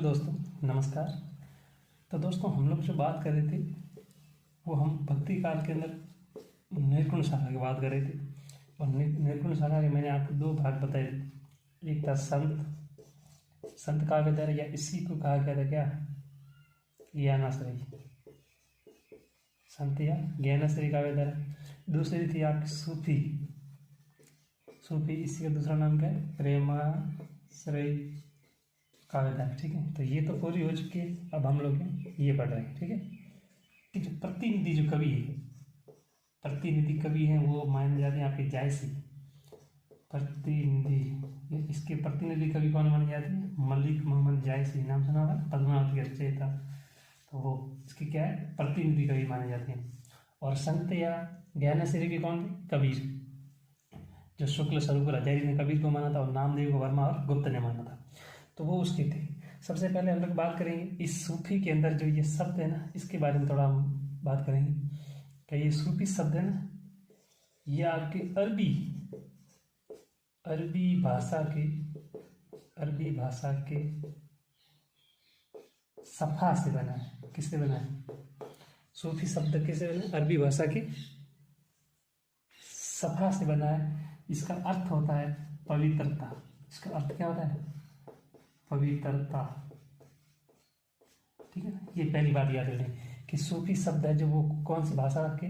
दोस्तों नमस्कार। तो दोस्तों हम लोग जो बात कर रहे थे वो हम भक्ति काल के अंदर निर्गुण शाखा की बात कर रहे थे। और निर्गुण शाखा के मैंने आपको दो भाग बताए थे। एक था संत काव्यधार, या इसी को कहा गया था क्या, ज्ञानाश्रय, संत या ज्ञानाश्रय काव्यधार। दूसरी थी आपकी सूफी, इसी का दूसरा नाम क्या है, प्रेमाश्रय काव्यधार। ठीक है, तो ये तो पूरी हो चुकी है। अब हम लोग ये पढ़ रहे हैं। ठीक है, कि जो प्रतिनिधि कवि हैं वो माने जाते हैं आपके जायसी प्रतिनिधि। इसके प्रतिनिधि कवि कौन माने जाते हैं, मलिक मोहम्मद जायसी, नाम सुना होगा, पद्मावत के रचयिता। तो वो इसके क्या है, प्रतिनिधि कवि माने जाते हैं। और संत या ज्ञानेश्वरी के कौन थे, कबीर, जो शुक्ल स्वरूप हजारी ने कबीर को माना था और नामदेव को वर्मा और गुप्त ने माना था। तो वो उसके थे। सबसे पहले हम लोग बात करेंगे इस सूफी के अंदर जो ये शब्द है ना, इसके बारे में थोड़ा हम बात करेंगे कि ये सूफी शब्द है ना, ये आपके अरबी भाषा के सफा से बना है। किससे बना है, सूफी शब्द किससे बना है, अरबी भाषा के सफा से बना है। इसका अर्थ होता है पवित्रता। इसका अर्थ क्या होता है, पवित्रता। ठीक है ना, ये पहली बात याद रखें कि सूफी शब्द है जो वो कौन सी भाषा के,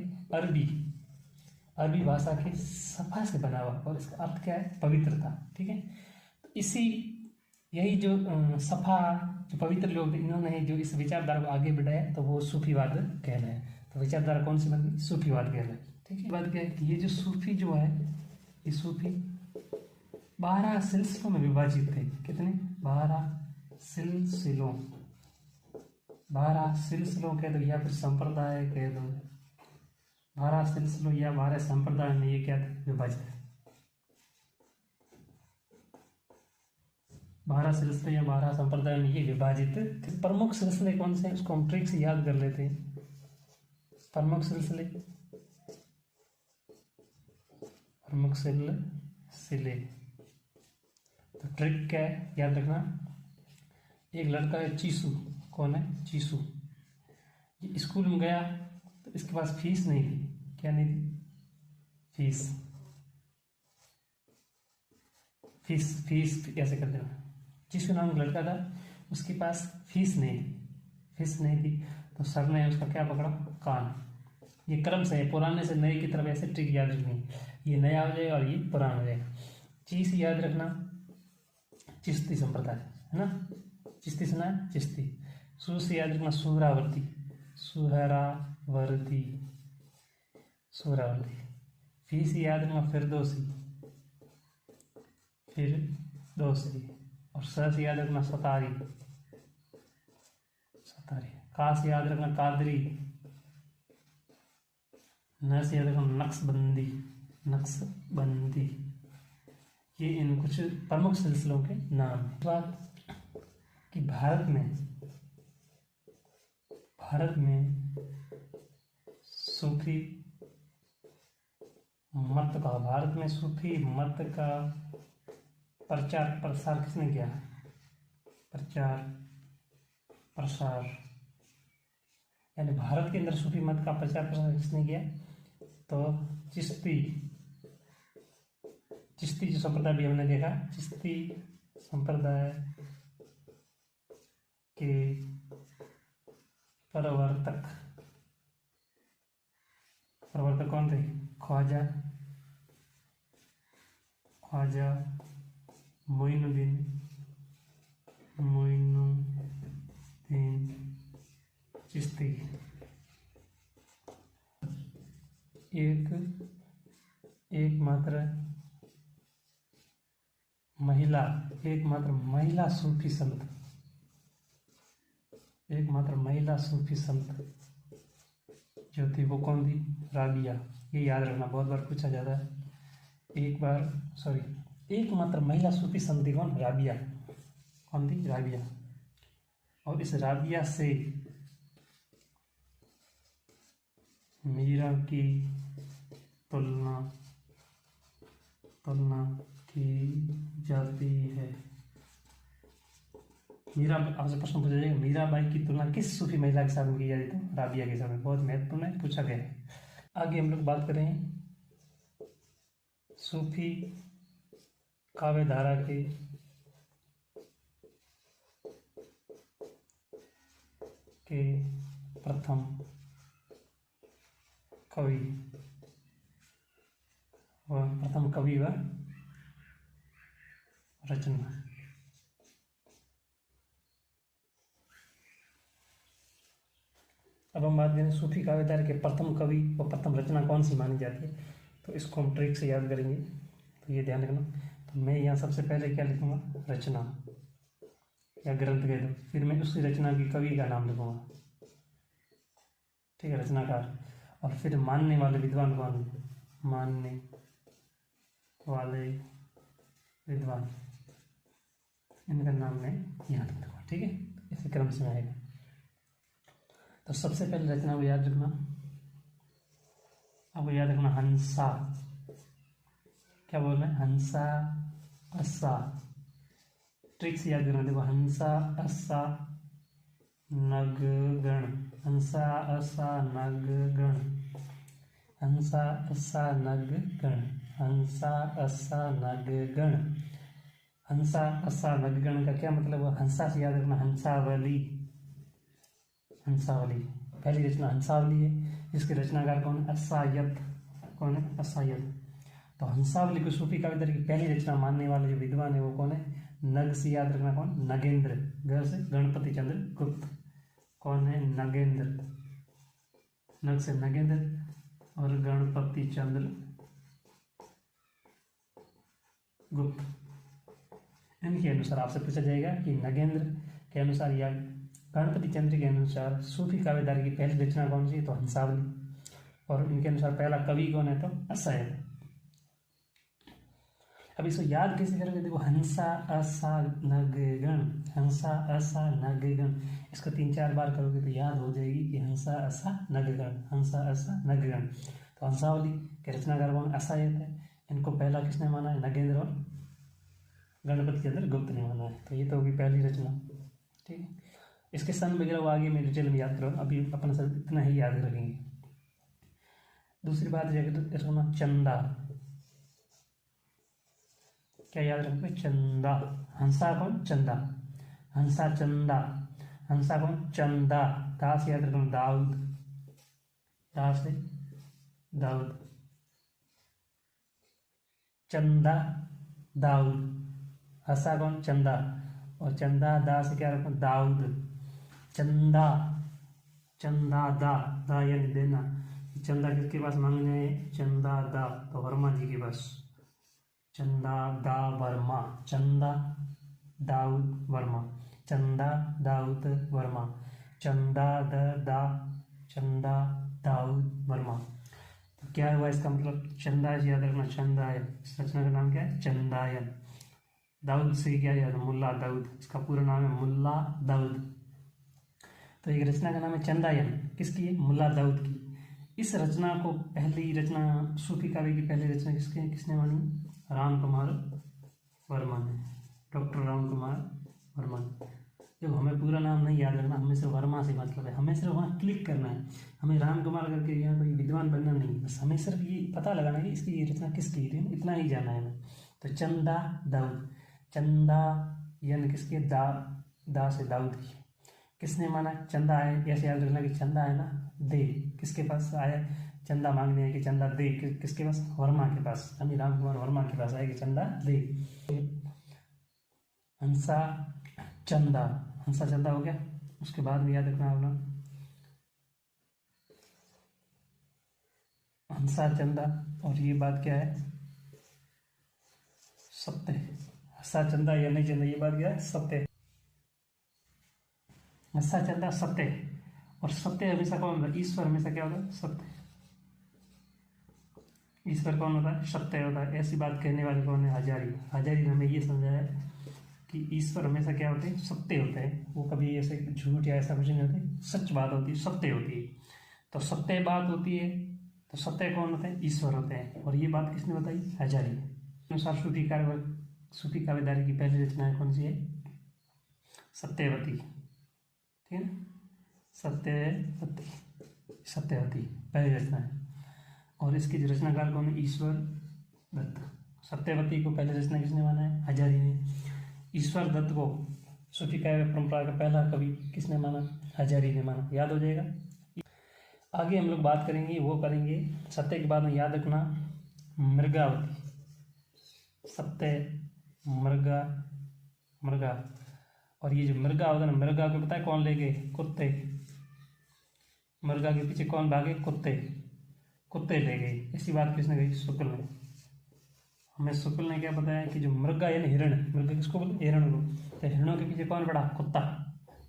अरबी भाषा के सफा से बना हुआ, और इसका अर्थ क्या है, पवित्रता। ठीक है, तो यही जो सफा, जो पवित्र लोग, इन्होंने जो इस विचारधारा को आगे बढ़ाया तो वो सूफीवाद कहलाया। तो विचारधारा कौन सी बन गई, सूफीवाद कहलाया। ठीक है, बात क्या है कि ये जो सूफी जो है, ये सूफी 12 सिलसिलों में विभाजित थे। कितने, 12 सिलसिलों कह दो या फिर संप्रदाय कह दो, 12 सिलसिलों या 12 संप्रदाय में ये क्या थे, विभाजित। 12 सिलसिले या 12 संप्रदाय में ये विभाजित थे। प्रमुख सिलसिले कौन से हैं उसको हम ट्रिक से याद कर लेते हैं। प्रमुख सिलसिले तो ट्रिक क्या है, याद रखना। एक लड़का है चीसू, कौन है, चीसू। ये स्कूल में गया तो इसके पास फीस नहीं थी। क्या नहीं थी, फीस कैसे कर देना। चीसू नाम का लड़का था, उसके पास फीस नहीं थी। तो सर ने उसका क्या पकड़ा, कान। ये क्रम से है, पुराने से नए की तरफ ऐसे ट्रिक याद रखनी। ये नया हो जाएगा और ये पुराना हो जाएगा। चीज याद रखना, चिश्ती संप्रदाय है ना, चिश्ती सुना है, चिश्ती। सू से याद रखना, सुहरावर्ती। फी से याद रखना, फिरदौसी। और स से याद रखना, सतारी। का से याद रखना, कादरी। न से याद रखना, नक्शबंदी। ये इन कुछ प्रमुख सिलसिलों के नाम है। बात कि भारत में सूफी मत का प्रचार प्रसार किसने किया, यानी भारत के अंदर सूफी मत का प्रचार प्रसार किसने किया, तो चिश्ती जो संप्रदाय भी हमने देखा, चिश्ती संप्रदाय के प्रवर्तक कौन थे, ख्वाजा मोइनुद्दीन चिश्ती। एकमात्र महिला सूफी संत जो थी वो कौन थी, राबिया। ये याद रखना, बहुत बार पूछा जाता है। एकमात्र महिला सूफी संत थी कौन, राबिया। कौन थी, राबिया। और इस राबिया से मीरा की तुलना की जाती है। मीरा, आपसे प्रश्न पूछा जाएगा, मीराबाई की तुलना किस सूफी महिला के साथ की जाए? तो राबिया के साथ। बहुत महत्वपूर्ण है, पूछा गया है। आगे हम लोग बात करें सूफी काव्य धारा के प्रथम कवि व रचना। अब हम बात करें सूफी काव्य धारा के प्रथम कवि व प्रथम रचना कौन सी मानी जाती है, तो इसको हम ट्रिक से याद करेंगे, तो ये ध्यान रखना। तो मैं यहाँ सबसे पहले क्या लिखूंगा? रचना या ग्रंथ कह दो, फिर मैं उसी रचना की कवि का नाम लिखूंगा, ठीक है, रचनाकार। और फिर मानने वाले विद्वान कौन है? मानने वाले विद्वान, इनका नाम मैं यहाँ लिख दूंगा, ठीक है, इसी क्रम से आएगा। तो सबसे पहले रचना को याद रखना, आपको याद रखना हंसा, क्या बोल रहे हैं? हंसा असा, ट्रिक से याद करना। देखो, हंसा असा नग गण, हंसा असा नग गण, हंसा असा नग गण, हंसा असा नग गण। हंसा असा नग गण का क्या मतलब है? हंसा से याद रखना हंसावली, हंसावली पहली रचना हंसावली है, जिसके रचनाकार कौन है? असायत। कौन है? असायत। तो हंसावली को सूफी काव्य धारा की पहली रचना मानने वाले जो विद्वान है वो कौन है? नग से याद रखना कौन? नगेंद्र, ग से गणपति चंद्र गुप्त। कौन है? नगेंद्र, नग से नगेंद्र और गणपति चंद्र गुप्त। इनके अनुसार आपसे पूछा जाएगा कि नगेंद्र के अनुसार या गणपति चंद्र के अनुसार सूफी काव्य धारा की पहली रचना कौन सी है? तो हंसावली। और इनके अनुसार पहला कवि कौन है? तो असायत। अब इसको याद कैसे करोगे? देखो, हंसा असा नग गण, हंसा असा नग गण, इसको 3-4 बार करोगे तो याद हो जाएगी कि हंसा असा नग गण, हंसा असा नग गण। तो हंसावली के रचनाकार कौन? असायत है। इनको पहला किसने माना है? नगेंद्र और गणपति चंद्र गुप्त ने माना है। तो ये तो होगी पहली रचना, ठीक है। इसके सन वगैरह आगे में डिटेल में याद करो, अभी अपना सब इतना ही याद रखेंगे। दूसरी बात रखना चंदा, क्या याद रखोगे? चंदा। हंसा कौन? चंदा, हंसा चंदा, हंसा कौन? चंदा। दास याद रखना दाऊद, दास से दाऊद, चंदा दाऊद। हंसा कौन? चंदा, और चंदा दा से क्या रखना? दाऊद। चंदा, चंदा दा यानी देना। चंदा किसके पास मांगने हैं? चंदा दा, तो वर्मा जी के पास। चंदा दा वर्मा, चंदा दाऊद वर्मा, चंदा दाऊद वर्मा, चंदा दा, चंदा दाऊद वर्मा। तो क्या हुआ इसका मतलब? चंदा से याद रखना चंदायन। इस रचना का नाम क्या है? चंदायन। दाऊद से क्या याद? मुल्ला दाऊद, इसका पूरा नाम है मुल्ला दाऊद। तो एक रचना का नाम है चंदायन, किसकी है? मुल्ला दाऊद की। इस रचना को पहली रचना, सूफी काव्य की पहली रचना किसने मानी? राम कुमार वर्मा ने, डॉक्टर राम कुमार वर्मा ने। जब हमें पूरा नाम नहीं याद रखना, हमें सिर्फ वर्मा से मतलब है, हमें सिर्फ वहाँ क्लिक करना है, हमें राम कुमार करके यहाँ कोई विद्वान बनना नहीं, बस हमें सिर्फ ये पता लगाना है कि इसकी ये रचना किसकी है, इतना ही जाना है हमें। तो चंदा दाऊद, चंदा यानी किसकी? दा से दाऊद की। किसने माना? चंदा है, ऐसे याद रखना कि चंदा है ना दे, किसके पास आया? चंदा मांगने है कि चंदा दे, किसके पास? वर्मा के पास, यानी राम कुमार वर्मा के पास आए कि चंदा दे। हंसा चंदा, हंसा चंदा हो गया। उसके बाद में याद रखना अपना हंसा चंदा, और ये बात क्या है? सत्य। हंसा चंदा या नहीं चंदा, ये बात क्या है? सत्य। हंसा चंदा सत्य, और सत्य हमेशा कौन होता है? ईश्वर हमेशा क्या होता है? सत्य। ईश्वर कौन होता है? सत्य होता है। ऐसी बात कहने वाले कौन है? हजारी। हजारी ने हमें ये समझाया कि ईश्वर हमेशा क्या होते हैं? सत्य होते हैं। वो कभी ऐसे झूठ या ऐसा कुछ नहीं होते, सच बात होती है, सत्य होती है। तो सत्य बात होती है, तो सत्य कौन होते हैं? ईश्वर होते हैं। और ये बात किसने बताई? हजारी। अनुसार सूफी काव्य धारा की पहली रचना कौन सी है? सत्यवती, ठीक है ना, सत्यवती, सत्यवती पहली रचना है। और इसकी जो रचनाकार कौन है, ईश्वर दत्त। सत्यवती को पहली रचना किसने माना है, हजारी ने। ईश्वर दत्त को सूफी काव्य परंपरा का पहला कवि किसने माना, हजारी ने माना। याद हो जाएगा। आगे हम लोग बात करेंगे, वो करेंगे सत्य के बाद में याद रखना मृगावती, सत्य मृगा, मृगा। और ये जो मृगा होता है ना, मृगा को पता है कौन ले गए, कुत्ते। मृगा के पीछे कौन भागे, कुत्ते, कुत्ते ले गए। इसी बात किसने कही, शुक्ल ने। हमें शुक्ल ने क्या बताया कि जो मृगा यानी हिरण, मृगा किसको बोलते, हिरण को, तो हिरणों के पीछे कौन पड़ा, कुत्ता।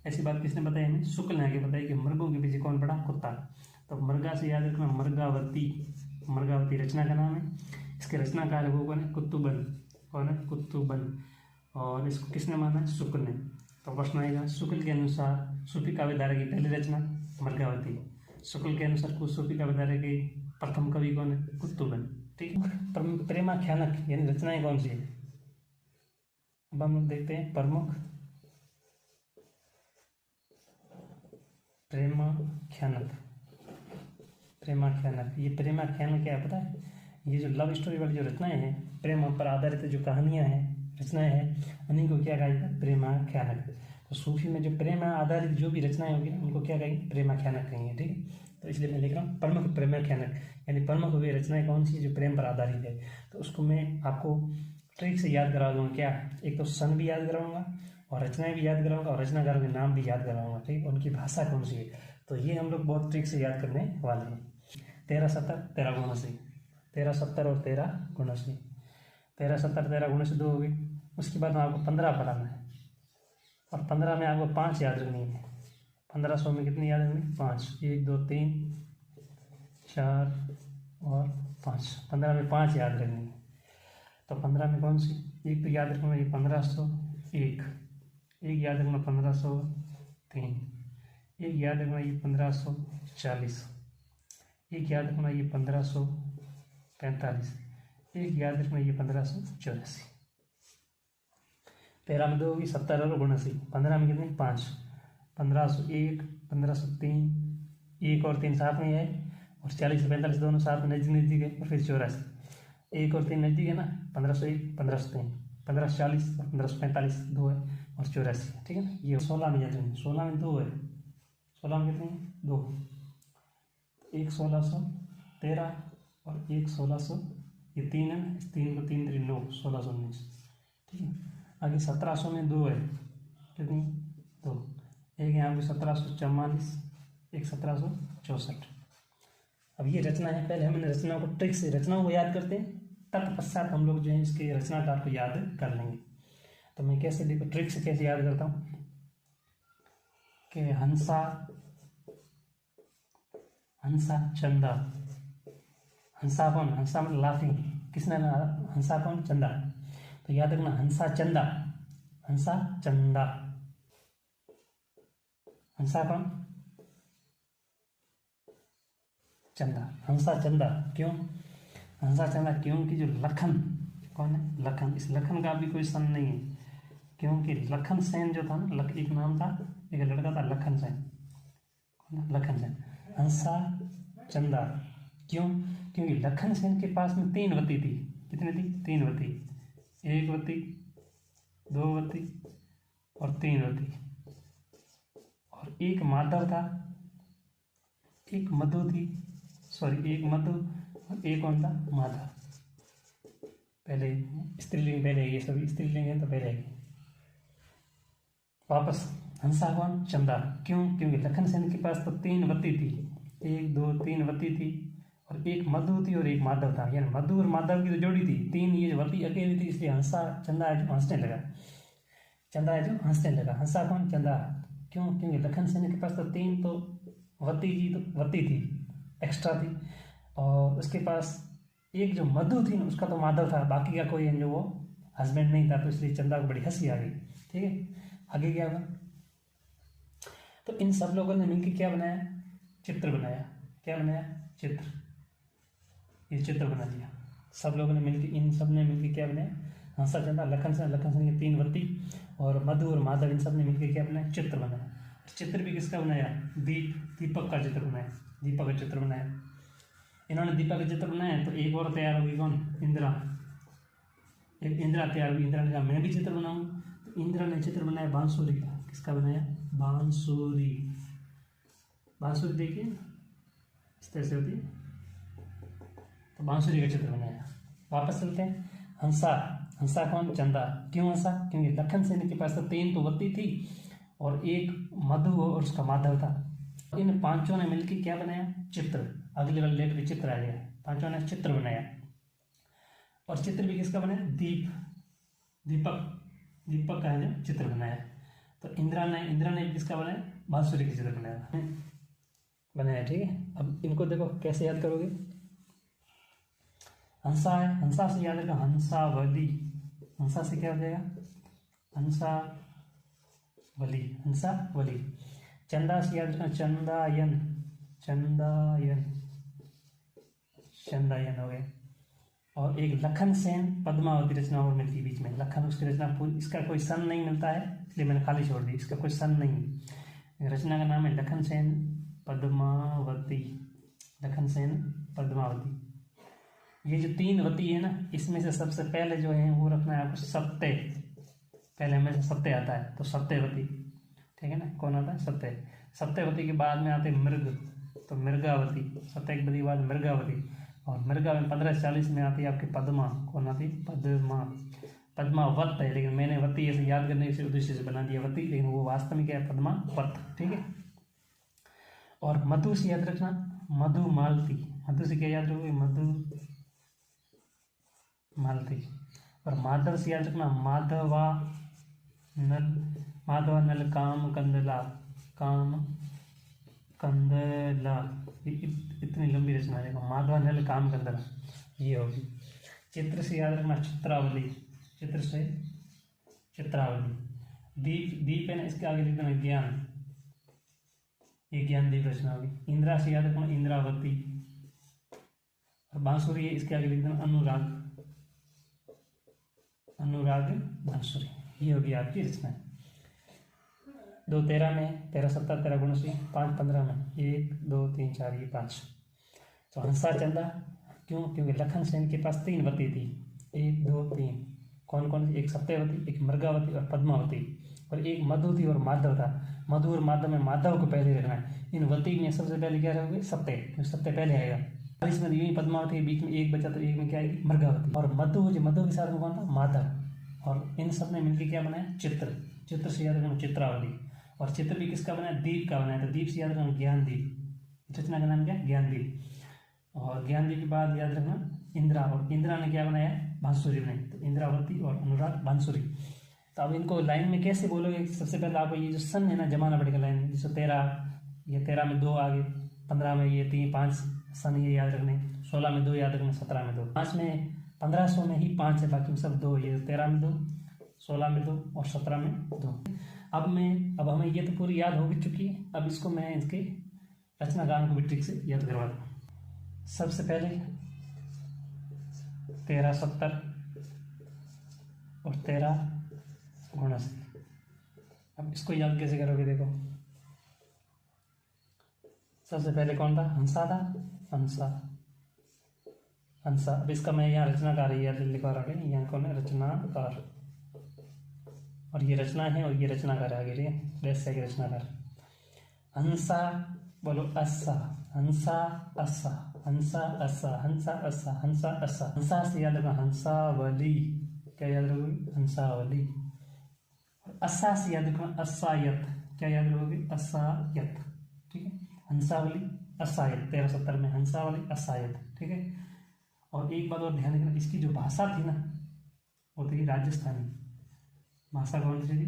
ऐसी बात किसने बताई, हमें शुक्ल ने आगे बताया कि मृगों के पीछे कौन पड़ा, कुत्ता। तो मृगा से याद रखना मृगावती, मृगावती रचना का नाम है। इसके रचनाकार वो कौन है, कुतुबन, कौन है, कुतुबन। और इसको किसने माना है, शुक्ल ने। तो प्रश्न आएगा, शुक्ल के अनुसार सूफी काव्यधारा की पहली रचना मृगावती, शुक्ल के अनुसार सूफी काव्यधारा की प्रथम कवि कौन है, कुतुबन, ठीक है। प्रेमाख्यानक यानी रचनाएं कौन सी है, अब हम लोग देखते हैं। प्रमुख प्रेमाख्यानक, प्रेमाख्यानक, ये प्रेमाख्यानक क्या है पता है, ये जो लव स्टोरी वाली जो रचनाएं हैं, प्रेम पर आधारित जो कहानियां हैं, रचनाएं हैं, उन्हीं को क्या कहा जाता है, प्रेमाख्यानक। तो सूफी में जो प्रेम आधारित जो भी रचनाएं होगी उनको क्या कहेंगे, प्रेमाख्यानक कहेंगे, ठीक है। तो इसलिए मैं लिख रहा हूँ प्रमुख प्रेमाख्यानक, यानी प्रमुख वे रचनाएं कौन सी जो प्रेम पर आधारित है। तो उसको मैं आपको ट्रिक से याद करा दूंगा, क्या, एक तो सन भी याद कराऊंगा और रचनाएं भी याद कराऊंगा और रचनाकारों के नाम भी याद कराऊंगा, ठीक, उनकी भाषा कौन सी है। तो ये हम लोग बहुत ट्रिक से याद करने वाले हैं। 13 70 13 गुणों से, 13 70 और 13 गुणों से, 13 70 13 गुणों से 2 हो गए। उसके बाद में आपको 15 पढ़ाना है और 15 में आपको 5 याद रखनी है। 1500 में कितनी याद रखनी, 5, 1 2 3 4 और 5, 15 में 5 याद रखनी है। तो 15 में कौन सी, एक तो याद रखना ये 1500, एक याद रखना 1503, एक याद रखना ये 1540, एक याद रखना ये 1545, एक याद रखना ये 1584। 13 में 2 होगी, 70 और 89, 15 में कितनी 5, 1501, 1503, 1 और 3 साथ में है और 40 45 दोनों साथ में नजदीक है और फिर 84, 1 और 3 नजदीक है ना, 1501 1503, 1540 और 1545 2 है और 84, ठीक है ना। ये 16 में याद रखेंगे, 16 में 2 है, 16 में कितनी है 2, एक 1613 और एक 1600, ये 3 है ना, इस 3 को 3 3 9 1619, ठीक है। आगे 1700 में 2 है, कितनी 2, एक यहाँ पे 1744, एक 1764। अब ये रचना है, पहले हमने रचना को ट्रिक से रचनाओं को याद करते हैं, तत्पश्चात हम लोग जो है इसके रचनाकार को याद कर लेंगे। तो मैं कैसे देखो ट्रिक से कैसे याद करता हूँ कि हंसा, हंसा चंदा, हंसा कौन, हंसा मतलब लाफिंग, किसने, हंसा कौन, चंदा। तो याद रखना हंसा चंदा, हंसा चंदा, हंसा कौन, चंदा, हंसा चंदा। क्यों हंसा चंदा, क्योंकि जो लखन कौन है, लखन, इस लखन का भी कोई सन नहीं है, क्योंकि लखन सेन जो था ना, एक नाम था, एक लड़का था लखन सेन, लखन सेन। हंसा चंदा क्यों, क्योंकि लखन सेन के पास में 3 वती थी, कितनी थी, 3 वती, 1 वती, 2 वती और 3 वती, और एक माधव था, एक मधु थी, सॉरी एक मधु और एक कौन था, माधव। पहले स्त्रीलिंग, पहले ये सभी स्त्रीलिंग है तो पहले वापस हंसा कौन, चंदा। क्यों, क्योंकि लखन सेन के पास तो 3 वती थी, 1 2 3 वती थी और एक मधु थी और एक माधव था, यानी मधु और माधव की तो जोड़ी थी, 3 ये वती अकेली थी, इसलिए हंसा चंदा है जो हंसने लगा, चंदा है जो हंसने लगा, हंसा कौन, चंदा। क्यों, क्योंकि लखन सेन के पास तो 3 तो वती की तो वती थी, एक्स्ट्रा थी, और उसके पास एक जो मधु थी ना उसका तो माधव था, बाकी का कोई जो वो हस्बैंड नहीं था, तो इसलिए चंदा को बड़ी हंसी आ गई, ठीक है। आगे क्या हुआ, तो इन सब लोगों ने मिलकर क्या बनाया, चित्र बनाया, क्या बनाया, चित्र, ये चित्र बना दिया सब लोगों ने मिलकर, इन सब ने मिलकर क्या बनाया, हंसा चंदा लखन सेन के 3 वती, और मधु और माधव इन सब ने मिलकर क्या बनाया, चित्र बनाया। चित्र भी किसका बनाया, दीपक का चित्र बनाया, दीपक का चित्र बनाया। इन्होंने दीपक का चित्र बनाया तो एक और तैयार होगी, कौन, इंदिरा। एक इंदिरा तैयार हुई, इंदिरा ने कहा मैं भी चित्र बनाऊँ, तो इंदिरा ने चित्र बनाया बांसुरी का। किसका बनाया, बांसुरी। बांसुरी देखिए इस तरह से होती है, तो बांसुरी का चित्र बनाया। वापस चलते हैं, हंसा कौन, चंदा। क्यों हंसा, क्योंकि लखन सेन के पास तो 3 तो वती थी और एक मधु और उसका माधव था। इन 5 ने मिलकर क्या बनाया, चित्र। अगले वाले लेटर में चित्र आ गया, 5 ने चित्र बनाया। और चित्र भी किसका बनाया, दीपक का है जो चित्र बनाया। तो इंदिरा ने भी किसका बनाया, बांसुरी का चित्र बनाया। ठीक है, अब इनको देखो कैसे याद करोगे। हंसा है, हंसा से याद रखा हंसावली। हंसा से क्या हो जाएगा, हंसावली। चंदा से याद रखना चंदायन हो गए। और एक लखन सेन पद्मावती रचना और मिलती है बीच में। लखन उसकी रचना पूरी, इसका कोई सन नहीं मिलता है इसलिए मैंने खाली छोड़ दी, इसका कोई सन नहीं। रचना का नाम है लखन सेन पद्मावती। लखन सेन पद्मावती। ये जो 3 वती है ना, इसमें से सबसे पहले जो है वो रखना है आपको सत्य। पहले हमें सत्य आता है तो सत्यवती, ठीक है ना। कौन आता है, सत्य। सत्यवती के बाद में आते मृग, तो मृगावती। सत्य के बाद मृगावती, और मृगा में 1540 में आती है आपकी पद्मा। कौन आती, पद्मावत है, लेकिन मैंने वती ऐसे याद करने के उद्देश्य से बना दिया वती, लेकिन वो वास्तव में क्या है, पद्मावत। ठीक है। और मधु से याद रखना मधुमालती। मधु से क्या याद रखोगे, मधुमालती। और माधव से याद रखना माधवानल कंदला। इतनी लंबी रचना है, माधवानल काम कंदला, ये होगी। चित्र से याद रखना चित्रावली। चित्र से चित्रावली। दीप है ना, इसके आगे लिख देना ज्ञान, ये ज्ञान दीप रचना होगी। इंदिरा से याद रखना इंद्रावती। और बांसुरी है, इसके आगे लिख देना अनुराग बांसुरी। ये होगी आपकी रचना। 2 13 में, 13 17 13 गुणसी, 5 15 में, 1 2 3 4 ये 5। तो हंसा चंदा क्यों, क्योंकि लखन सेन के पास 3 वती थी, 1 2 3। कौन कौन सी, एक सत्यवती, एक मृगावती और पद्मावती, और एक मधु थी और माधव था। मधु और माधव में माधव को पहले रखना है। इन वती में सबसे पहले क्या रहोगे, सत्य, क्योंकि सत्य पहले आएगा। इसमें यही पद्मावती के बीच में एक बचा, तो एक में क्या आएगी, मृगावती। और मधु के साथ में कौन था, माधव। और इन सब ने मिलकर क्या बनाया, चित्र से याद रखना चित्रावली। और चित्र भी किसका बनाया, दीप का बनाया, तो दीप से याद रखना ज्ञानदीप। रचना का नाम क्या, ज्ञानदीप। और ज्ञानदीप के बाद याद रखना इंदिरा, और इंदिरा ने क्या बनाया, बांसुरी बनाई, तो इंद्रावती और अनुराग बांसुरी। तो अब इनको लाइन में कैसे बोलोगे, सबसे पहले आपको ये जो सन है ना जमाना पड़ेगा लाइन में। जैसे 13, ये 13 में 2 आगे, 15 में ये 3 5 सन ये याद रखने, 16 में 2 याद रखना, 17 में 2, 5 में 1500 में ही 5 है, बाकी सब 2, ये 13 में 2, 16 में 2 और 17 में 2। अब हमें ये तो पूरी याद हो भी चुकी है। अब इसको मैं इसके रचना गान को भी ट्रिक से याद करवा दूँ। सबसे पहले 13 70 और 13 गुणसी। अब इसको याद कैसे करोगे, देखो सबसे पहले कौन था, हंसा था, हंसा। अब इसका मैं यहाँ रचनाकार लिखवा रहा हूँ, यहाँ कौन है, रचनाकार। और ये रचना है और ये रचनाकार आगे, ठीक है, वैसे की रचनाकार। हंसा बोलो अस्सा, हंसा अस्सा, हंसा अस्सा, हंसा अस्सा, हंसा अस्सा। हंसा से याद रखना हंसावली, क्या याद रखोगे, हंसावली। अस्सा से याद रखना अस्सायत, क्या याद रखोगे, अस्सायत। ठीक है, हंसावली अस्सायत, 13 70 में हंसावली अस्सायत। ठीक है। और एक बात और ध्यान रखना, इसकी जो भाषा थी ना वो थी राजस्थानी। भाषा कौन सी थी,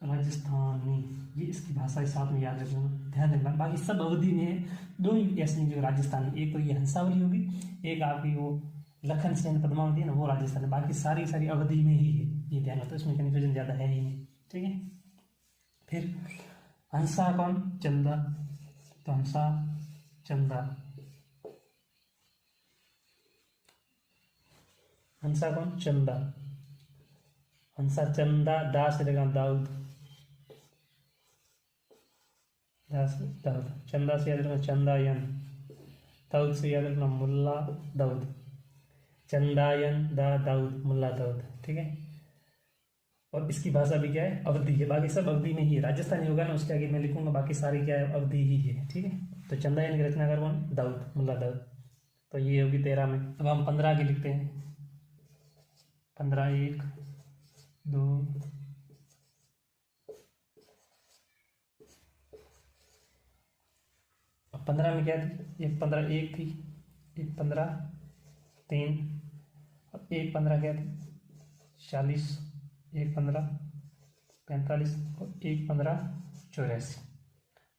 राजस्थानी, ये इसकी भाषा के साथ में याद रखना, ध्यान रखना। बाकी सब अवधि में 2 ही ऐसी जो राजस्थानी, एक तो ये हंसावली होगी, एक आपकी वो लखन सेन पद्मावती है ना, वो राजस्थान। बाकी सारी अवधि में ही है, ये ध्यान रखो, इसमें कन्फ्यूजन ज़्यादा है ही नहीं। ठीक है। फिर हंसा कौन, चंदा, तो हंसा चंदा। हंसा कौन? चंदा। हंसा चंदा, दा से लगा दाऊद, दा से दाऊद। चंदा से याद रखना चंदायन, दाऊद से याद रखना मुल्ला दाऊद। चंदायन दा दाऊद मुल्ला दाऊद, ठीक है। और इसकी भाषा भी क्या है? अवधी है। बाकी सब अवधी में ही है। राजस्थानी होगा ना उसके आगे मैं लिखूंगा, बाकी सारी क्या है? अवधी ही है, ठीक है। तो चंदायन की रचनाकार कौन? दाऊद, मुल्ला दाऊद। तो ये होगी 13 में। अब हम 15 की लिखते हैं। 15 1 2 15 में क्या थी? एक 15 1 थी, एक 15 3, और एक 15 क्या थी? 40, एक 15 45, और एक 15 84।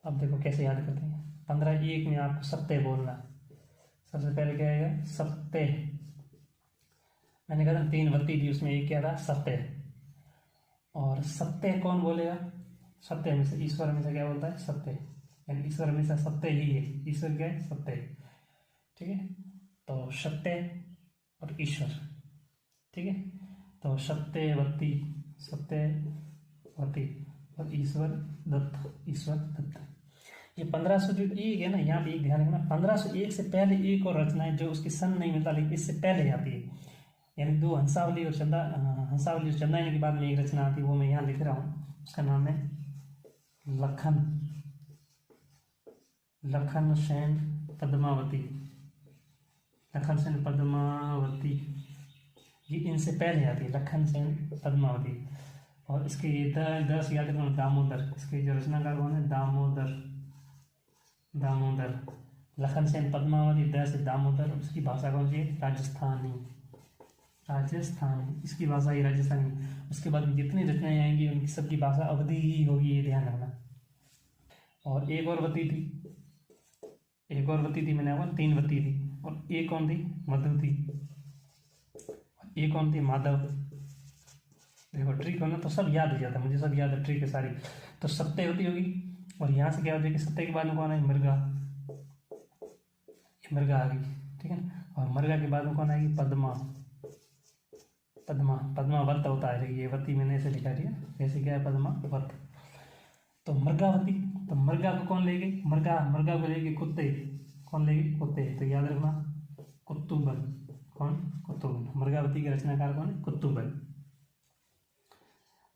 अब देखो कैसे याद करते हैं। 15 1 में आपको सत्ते बोलना। सबसे पहले क्या आएगा? सत्ते। मैंने कहा था 3 वत्ती थी, उसमें एक क्या था? सत्ते। और सत्ते कौन बोलेगा? सत्य में से, ईश्वर में से क्या बोलता है? सत्य। यानी ईश्वर में से सत्य ही है। ईश्वर क्या है? सत्य, ठीक है। तो सत्य और ईश्वर, ठीक है। तो सत्यवती, सत्यवती, और ईश्वर दत्त, ईश्वर दत्त। ये 1501 है ना, यहाँ पे एक ध्यान रखना, 1501 से पहले एक और रचना है जो उसकी सन नहीं मिलता, लेकिन इससे पहले आती है। यानी 2 हंसावली और चंदायन के बाद में एक रचना आती है, वो मैं यहाँ लिख रहा हूँ। उसका नाम है लखन सेन पद्मावती। लखन सेन पद्मावती, ये इनसे पहले आती है, लखन सेन पद्मावती। और इसके 10 याद रखना, दामोदर। इसके जो रचनाकार कौन है? दामोदर। लखन सेन पद्मावती, 10 दामोदर। उसकी भाषा कौन सी है? राजस्थानी। इसकी भाषा ही राजस्थानी। उसके बाद में जितनी रचनाएं आएंगी उनकी सबकी भाषा अवधी ही होगी, ये ध्यान रखना। और एक और वती थी, मैंने आपको 3 वती थी। और एक कौन थी? मधु थी। और एक कौन थी? माधव। देखो ट्रिक हो ना, तो सब याद हो जाता है, मुझे सब याद है, ट्रिक है सारी। तो सत्यवती होगी। और यहाँ से क्या हो जाएगी? सत्य के बाद में कौन है? मृगा। मृगा आ गई, ठीक है। और मृगा के बाद में कौन आएगी? पद्मावत होता है, ये वती मैंने ऐसे लिखा दिया, ऐसे क्या है? पद्मावत। तो मृगावती, तो मृगा को कौन ले गई? मृगा को ले गई कुत्ते। कौन ले गई? कुत्ते। तो याद रखना कुतुबन। कौन? कुतुबन। मृगावती के रचनाकार कौन है? कुतुबन।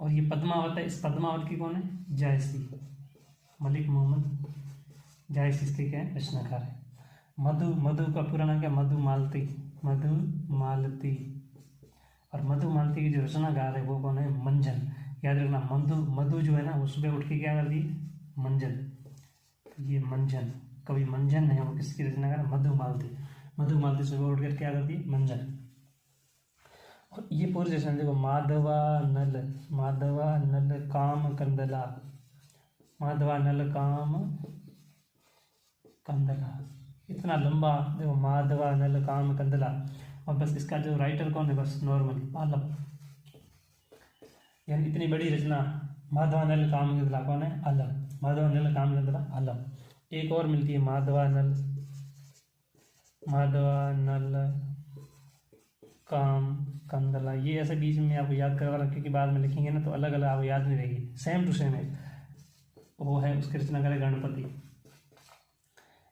और ये पद्मावत है, इस पद्मावत की कौन है? जायसी, मलिक मोहम्मद जायसी इसके क्या है? रचनाकार है। मधु का पूरा नाम क्या? मधुमालती। और मधुमालती की जो रचनाकार है वो कौन है? मंजन। याद रखना, मधु जो है ना, वो सुबह उठ के क्या करती है? मंजन। तो ये मंजन, कवि मंजन है, वो किसकी रचनाकार है? मधुमालती सुबह उठ कर क्या करती है? मंजन। और ये पूरी रचना देखो, माधवा नल काम कंदला, इतना लंबा देखो, माधवा नल काम कंदला। और बस इसका जो राइटर कौन है? बस नॉर्मली आलम। यानी इतनी बड़ी रचना, माधवा नल काम कंदला कौन है? आलम। माधवा नल काम कंदला आलम। एक और मिलती है, माधवा नल काम कंदला। ये ऐसे बीच में आपको याद करवा रहा, क्योंकि बाद में लिखेंगे ना तो अलग अलग आपको याद नहीं रहेगी, सेम टू सेम है। वो है उसकी रचनाकार है गणपति।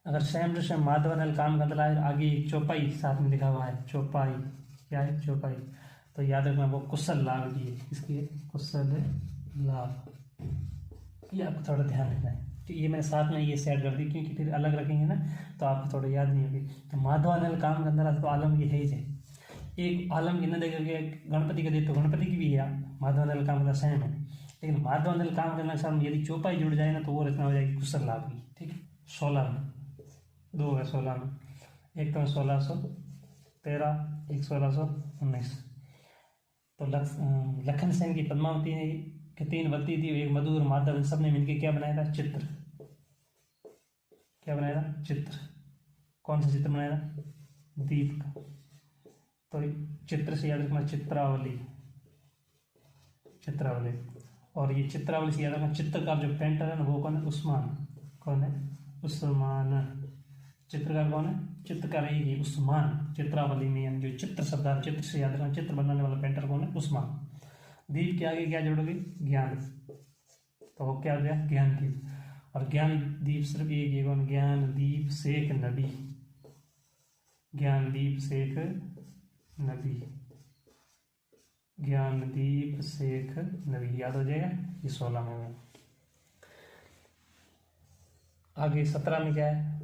अगर सेम टू सेम माधवा नल काम कंदला है, आगे एक चौपाई साथ में लिखा हुआ है, चौपाई। क्या है? चौपाई। तो याद रखना वो कुशल लाभ की है। इसकी कुशल लाभ, ये आपको थोड़ा ध्यान रखना है। तो ये मैंने साथ में ये सेट कर दी, क्योंकि फिर अलग रखेंगे ना तो आपको थोड़ा याद नहीं होगी। तो माधवा नल काम कंदला, तो आलम ये है ही है। एक आलम की न देख करके गणपति का दे, तो गणपति की भी है माधवा नल काम कंदला सेम है। लेकिन माधवा नल काम कंदला के साथ यदि चौपाई जुड़ जाए ना तो वो रचना हो जाएगी कुशल लाभ की, ठीक है। 16 में 2 है, 16 में एक तो 1613, एक 1619। तो लखन सेन की पद्मावती के 3 वती थी, एक मधु और माधव, इन सब ने मिलकर क्या बनाया था? चित्र। क्या बनाया था? चित्र। कौन सा चित्र बनाया था? दीप का। तो चित्र से याद रखना चित्रावली। और ये चित्रावली से याद रखना चित्रकार जो पेंटर है ना वो कौन है? उस्मान। कौन है? उस्मान। चित्रकार कौन है? चित्रकार ही उस्मान। चित्रावली में यानी जो चित्र शब्द है, चित्र से याद रखना, चित्र बनाने वाला पेंटर कौन है? उस्मान। दीप के आगे क्या जोड़ोगे? ज्ञान। तो वो क्या हो गया? ज्ञान दीप। और ज्ञान दीप सिर्फ एक ही कौन? ज्ञान दीप शेख नबी। ज्ञान दीप शेख नबी। ज्ञानदीप शेख नबी, याद हो जाएगा। ये 16 में है। आगे 17 में क्या है?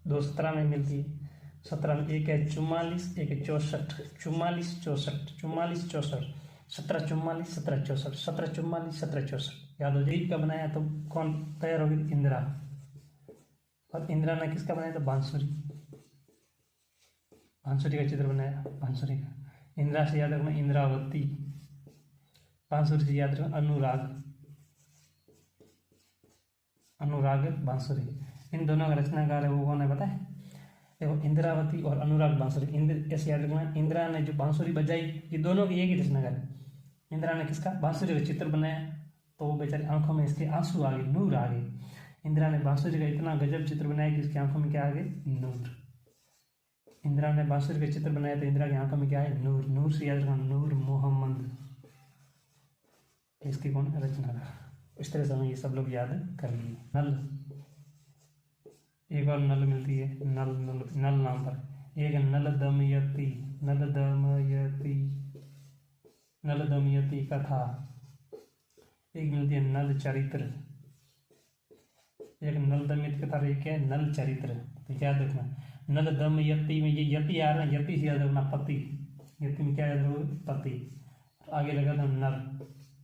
2 17 में मिलती है। 17 में एक है 44, एक है 64। 44 64, 44 64, 17 44, 17 64, 17 44, 17 64, याद हो जाए। का बनाया तो कौन तैयार होगी? इंदिरा। और इंदिरा ने किसका बनाया? तो बांसुरी। बांसुरी का चित्र बनाया, बांसुरी का। इंदिरा से याद रखना इंद्रावती। बांसुरी से याद रखना अनुराग। अनुराग बांसुरी। इन दोनों का रचनाकार है वो कौन है पता है? देखो, इंदिरावती और अनुराग बांसुरी। इंद्र ऐसे याद रखना, इंदिरा ने जो बांसुरी बजाई, ये दोनों की एक ही रचनाकार है। इंदिरा ने किसका? बांसुरी का चित्र बनाया, तो वो बेचारी आंखों में इसके आंसू आ गए, नूर आ गए। इंदिरा ने बांसुरी का इतना गजब चित्र बनाया कि इसकी आंखों में क्या आ गए? नूर। इंदिरा ने बांसुरी का चित्र बनाया तो इंदिरा की आंखों में क्या है? नूर। नूर से याद रखना नूर मोहम्मद। इसकी कौन? रचनाकार। इस तरह से हमें ये सब लोग याद कर लिए। नल, एक और नल मिलती है, नल नल नल नाम पर। एक नल दमयती, नल दमयती, नल दमयती कथा। एक मिलती है नल चरित्र। एक नल दमयती कथा, एक है नल चरित्र। तो याद रखना नल दमयती में ये यति आ रहा है, यति से याद रखना पति। यति में क्या याद रखोगे? पति। आगे लगा था नर,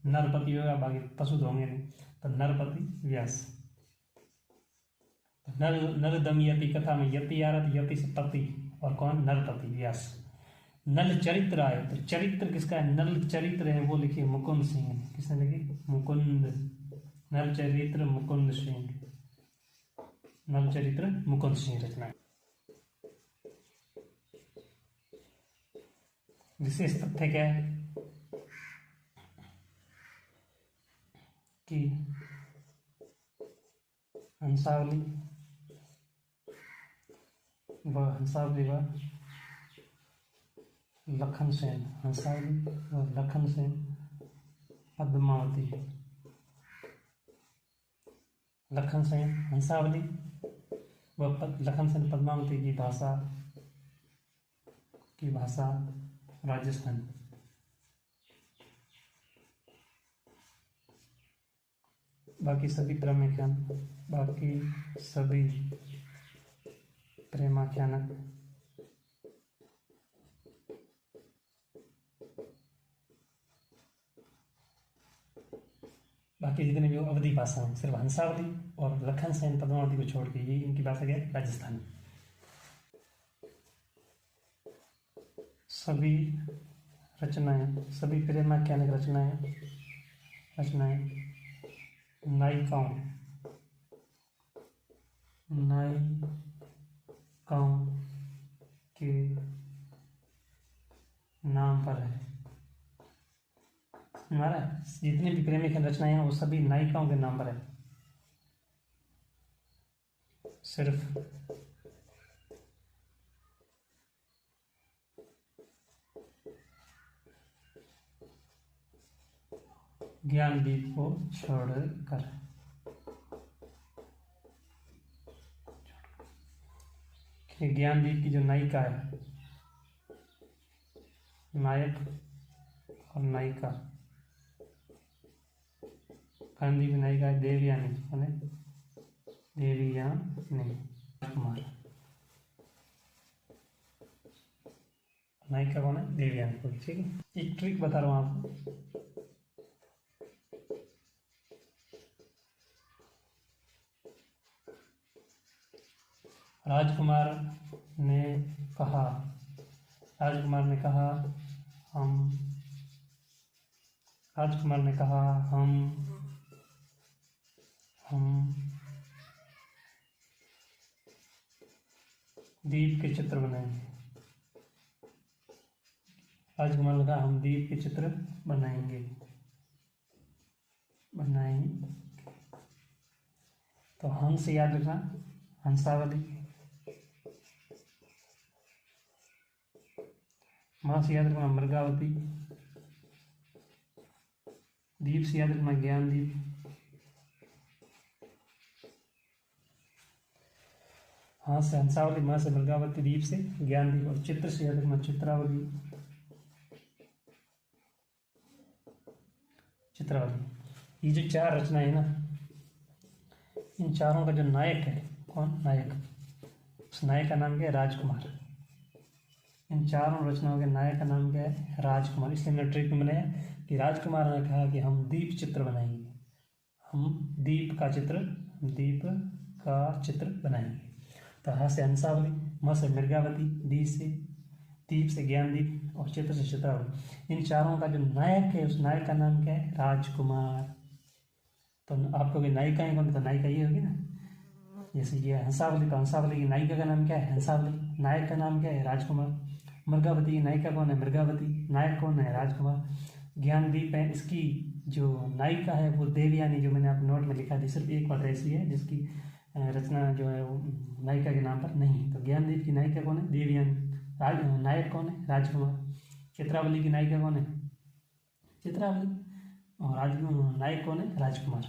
नरपति होगा, बाकी पशु तो होंगे नहीं, तो नरपति व्यास। नल नल दमयती कथा में यति आ रहा था, यति से पति, और कौन? नरपति व्यास। नल चरित्र आए तो चरित्र किसका है? नल चरित्र है वो लिखिए मुकुंद सिंह। किसने लिखी? मुकुंद। नल चरित्र मुकुंद सिंह। नल चरित्र मुकुंद सिंह रचना। विशेष तथ्य क्या है कि हंसावली व लखन सेन, हंसावली व लखन सेन पद्मावती। लखन सेन हंसावली व लखन सेन पद्मावती की भाषा राजस्थान। बाकी सभी प्रेमाख्यानक बाकी जितने भी अवधी भाषा हैं, सिर्फ हंसावली और लखन सेन पद्मावती को छोड़ के ये इनकी भाषा क्या है? राजस्थानी। सभी रचनाएं, सभी प्रेमाख्यानक रचनाएं नायिकाओं के नाम पर है। हमारा जितनी भी प्रेमाख्यान रचनाएं हैं वो सभी नायिकाओं के नाम पर है। सिर्फ ज्ञानदीप को छोड़कर। ज्ञानदीप की जो नायिका है, नायक और नायिका, ज्ञानदीप की नायिका है देवयानी। देवयानी कुमार। नायिका कौन है? देवयानी। ठीक है, एक ट्रिक बता रहा हूँ आपको। राजकुमार ने कहा हम दीप के चित्र बनाएंगे। राजकुमार ने कहा हम दीप के चित्र बनाएंगे। तो हम से याद रखना हंसावली, माँ से याद रखना मृगावती, दीप से याद रखना ज्ञानदीप, हाँ से हंसावली, माँ से मृगावती, दीप से ज्ञानदीप, और चित्र से याद रखना चित्रावली, चित्रावली। ये जो चार रचनाएं है ना, इन चारों का जो नायक है, कौन नायक, उस नायक का नाम क्या है, राजकुमार। इन चारों रचनाओं के नायक का नाम क्या है, राजकुमार। इसलिए मैंने ट्रिक में बनाया कि राजकुमार ने कहा कि हम दीप चित्र बनाएंगे, हम दीप का चित्र बनाएंगे। तो हा से हंसावली, म से मृगावती, दीप से ज्ञानदीप, और चित्र से चित्रावली। इन चारों का जो नायक है, उस नायक का नाम क्या है, राजकुमार। तो आपको भी नायिकाएं कौन, तो नायिका ये होगी ना, जैसे ये हंसावली, तो हंसावली की नायिका का नाम क्या है, हंसावली, नायक का नाम क्या है, राजकुमार। मृगावती की नायिका कौन है, मृगावती, नायक कौन है, राजकुमार। ज्ञानदीप है, इसकी जो नायिका है वो देवयानी, जो मैंने आप नोट में लिखा थी, सिर्फ एक बार ऐसी है जिसकी रचना जो है वो नायिका के नाम पर नहीं। तो ज्ञानदीप की नायिका कौन है, देवयानी। नायक कौन है, राजकुमार। चित्रावली की नायिका कौन है, चित्रावली, और नायक कौन है, राजकुमार।